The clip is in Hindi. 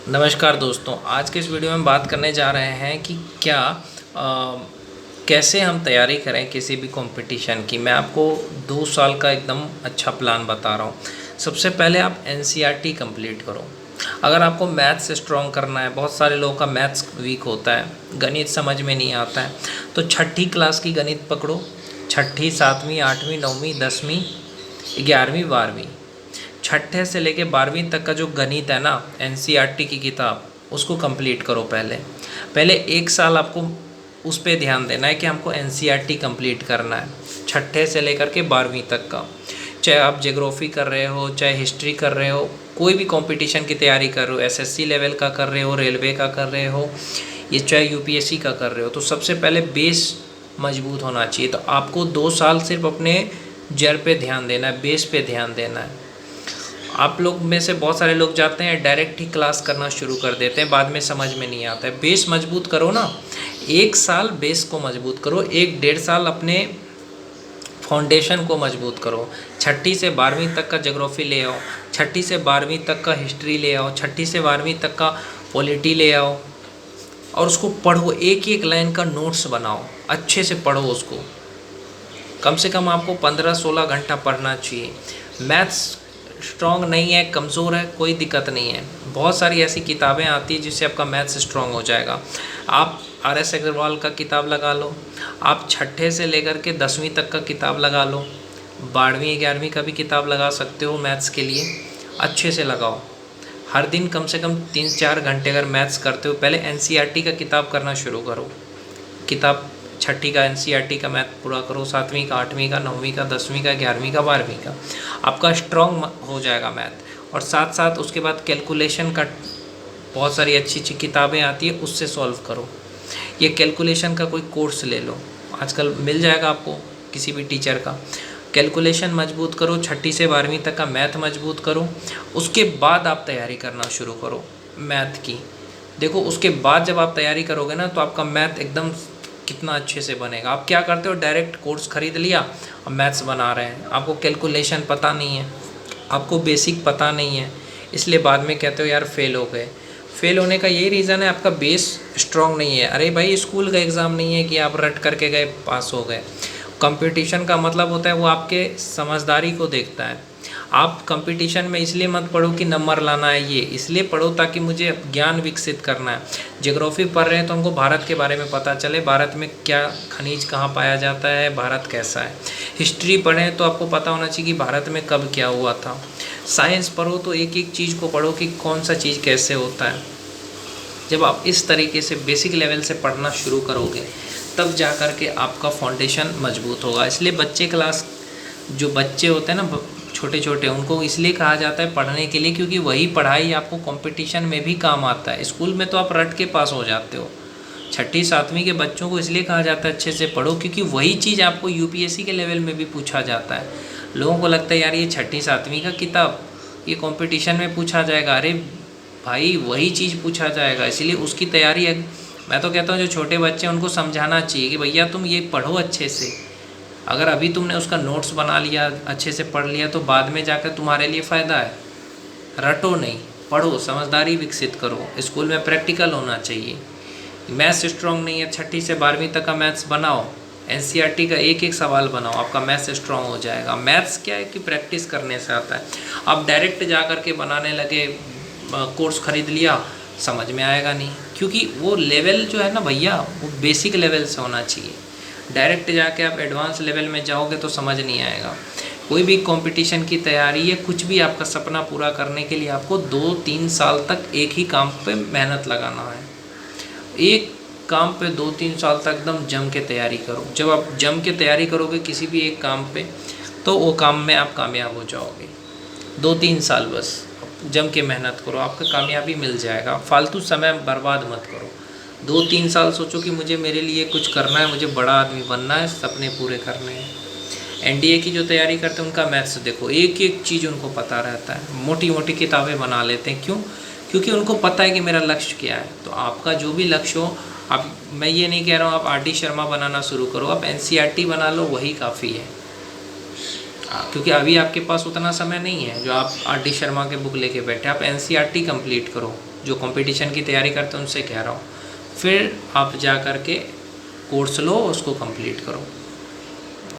नमस्कार दोस्तों, आज के इस वीडियो में बात करने जा रहे हैं कि कैसे हम तैयारी करें किसी भी कंपटीशन की। मैं आपको 2 साल का एकदम अच्छा प्लान बता रहा हूँ। सबसे पहले आप एनसीईआरटी कंप्लीट करो। अगर आपको मैथ्स स्ट्रॉन्ग करना है, बहुत सारे लोगों का मैथ्स वीक होता है, गणित समझ में नहीं आता है, तो छठी क्लास की गणित पकड़ो। छठी, 7वीं, 8वीं, 9वीं, 10वीं, 11वीं, 12वीं, छठे से लेके 12वीं तक का जो गणित है ना, एनसीईआरटी की किताब उसको कंप्लीट करो। पहले पहले 1 साल आपको उस पर ध्यान देना है कि हमको एनसीईआरटी कंप्लीट करना है, छठे से लेकर के 12वीं तक का। चाहे आप ज्योग्राफी कर रहे हो, चाहे हिस्ट्री कर रहे हो, कोई भी कंपटीशन की तैयारी कर रहे हो, एसएससी लेवल का कर रहे हो, रेलवे का कर रहे हो, ये चाहे यूपीएससी का कर रहे हो, तो सबसे पहले बेस मजबूत होना चाहिए। तो आपको 2 साल सिर्फ अपने जड़ पे ध्यान देना है, बेस पे ध्यान देना है। आप लोग में से बहुत सारे लोग जाते हैं डायरेक्ट ही क्लास करना शुरू कर देते हैं, बाद में समझ में नहीं आता है। बेस मजबूत करो ना, 1 साल बेस को मजबूत करो, 1-1.5 साल अपने फाउंडेशन को मजबूत करो। छठी से 12वीं तक का ज्योग्राफी ले आओ, छठी से 12वीं तक का हिस्ट्री ले आओ, छठी से 12वीं तक का पॉलिटी ले आओ और उसको पढ़ो। एक एक लाइन का नोट्स बनाओ, अच्छे से पढ़ो उसको। कम से कम आपको 15-16 घंटा पढ़ना चाहिए। मैथ्स स्ट्रॉन्ग नहीं है, कमज़ोर है, कोई दिक्कत नहीं है, बहुत सारी ऐसी किताबें आती हैं जिससे आपका मैथ्स स्ट्रॉन्ग हो जाएगा। आप आर.एस. अग्रवाल का किताब लगा लो, आप छठे से लेकर के 10वीं तक का किताब लगा लो, 12वीं 11वीं का भी किताब लगा सकते हो। मैथ्स के लिए अच्छे से लगाओ। हर दिन कम से कम 3-4 घंटे अगर मैथ्स करते हो, पहले एनसीईआरटी का किताब करना शुरू करो। किताब छठी का एनसीईआरटी का मैथ पूरा करो, 7वीं का, 8वीं का, 9वीं का, 10वीं का, 11वीं का, 12वीं का, आपका स्ट्रॉन्ग हो जाएगा मैथ। और साथ साथ उसके बाद कैलकुलेशन का बहुत सारी अच्छी अच्छी किताबें आती है, उससे सॉल्व करो। ये कैलकुलेशन का कोई कोर्स ले लो, आजकल मिल जाएगा आपको किसी भी टीचर का। कैलकुलेशन मजबूत करो, छठी से 12वीं तक का मैथ मजबूत करो। उसके बाद आप तैयारी करना शुरू करो मैथ की। देखो, उसके बाद जब आप तैयारी करोगे ना, तो आपका मैथ एकदम कितना अच्छे से बनेगा। आप क्या करते हो, डायरेक्ट कोर्स खरीद लिया, अब मैथ्स बना रहे हैं, आपको कैलकुलेशन पता नहीं है, आपको बेसिक पता नहीं है, इसलिए बाद में कहते हो यार फेल हो गए। फेल होने का यही रीज़न है, आपका बेस स्ट्रॉन्ग नहीं है। अरे भाई, स्कूल का एग्ज़ाम नहीं है कि आप रट करके गए पास हो गए। कंपटीशन का मतलब होता है वो आपके समझदारी को देखता है। आप कंपटीशन में इसलिए मत पढ़ो कि नंबर लाना है, ये इसलिए पढ़ो ताकि मुझे ज्ञान विकसित करना है। ज्योग्राफी पढ़ रहे हैं तो हमको भारत के बारे में पता चले, भारत में क्या खनिज कहाँ पाया जाता है, भारत कैसा है। हिस्ट्री पढ़ें तो आपको पता होना चाहिए कि भारत में कब क्या हुआ था। साइंस पढ़ो तो एक एक चीज़ को पढ़ो कि कौन सा चीज़ कैसे होता है। जब आप इस तरीके से बेसिक लेवल से पढ़ना शुरू करोगे, तब जा कर के आपका फाउंडेशन मजबूत होगा। इसलिए जो बच्चे होते हैं ना छोटे छोटे, उनको इसलिए कहा जाता है पढ़ने के लिए, क्योंकि वही पढ़ाई आपको कंपटीशन में भी काम आता है। स्कूल में तो आप रट के पास हो जाते हो। छठी 7वीं के बच्चों को इसलिए कहा जाता है अच्छे से पढ़ो, क्योंकि वही चीज़ आपको यूपीएससी के लेवल में भी पूछा जाता है। लोगों को लगता है यार ये छठी 7वीं का किताब ये कंपटीशन में पूछा जाएगा। अरे भाई, वही चीज़ पूछा जाएगा, इसलिए उसकी तैयारी है। मैं तो कहता हूँ जो छोटे बच्चे हैं उनको समझाना चाहिए कि भैया तुम ये पढ़ो अच्छे से। अगर अभी तुमने उसका नोट्स बना लिया, अच्छे से पढ़ लिया, तो बाद में जाकर तुम्हारे लिए फ़ायदा है। रटो नहीं, पढ़ो, समझदारी विकसित करो। स्कूल में प्रैक्टिकल होना चाहिए। मैथ्स स्ट्रॉन्ग नहीं है, छठी से 12वीं तक का मैथ्स बनाओ, एनसीईआरटी का एक एक सवाल बनाओ, आपका मैथ्स स्ट्रॉन्ग हो जाएगा। मैथ्स क्या है कि प्रैक्टिस करने से आता है। आप डायरेक्ट जा कर के बनाने लगे, कोर्स खरीद लिया, समझ में आएगा नहीं, क्योंकि वो लेवल जो है ना भैया, वो बेसिक लेवल से होना चाहिए। डायरेक्ट जाके आप एडवांस लेवल में जाओगे तो समझ नहीं आएगा। कोई भी कंपटीशन की तैयारी है, कुछ भी आपका सपना पूरा करने के लिए आपको 2-3 साल तक एक ही काम पे मेहनत लगाना है। एक काम पे 2-3 साल तक एकदम जम के तैयारी करो। जब आप जम के तैयारी करोगे किसी भी एक काम पे, तो वो काम में आप कामयाब हो जाओगे। 2-3 साल बस जम के मेहनत करो, आपको कामयाबी मिल जाएगा। फालतू समय बर्बाद मत करो। 2-3 साल सोचो कि मुझे मेरे लिए कुछ करना है, मुझे बड़ा आदमी बनना है, सपने पूरे करने हैं। एनडीए की जो तैयारी करते हैं उनका मैथ्स देखो, एक एक चीज़ उनको पता रहता है। मोटी मोटी किताबें बना लेते हैं, क्यों? क्योंकि उनको पता है कि मेरा लक्ष्य क्या है। तो आपका जो भी लक्ष्य हो, आप, मैं ये नहीं कह रहा हूँ आप आर डी शर्मा बनाना शुरू करो, आप एनसीईआरटी बना लो, वही काफ़ी है। क्योंकि अभी आपके पास उतना समय नहीं है जो आप आर डी शर्मा के बुक लेके बैठे। आप एनसीईआरटी कंप्लीट करो, जो कंपटीशन की तैयारी करते हैं उनसे कह रहा हूँ, फिर आप जा कर के कोर्स लो, उसको कंप्लीट करो।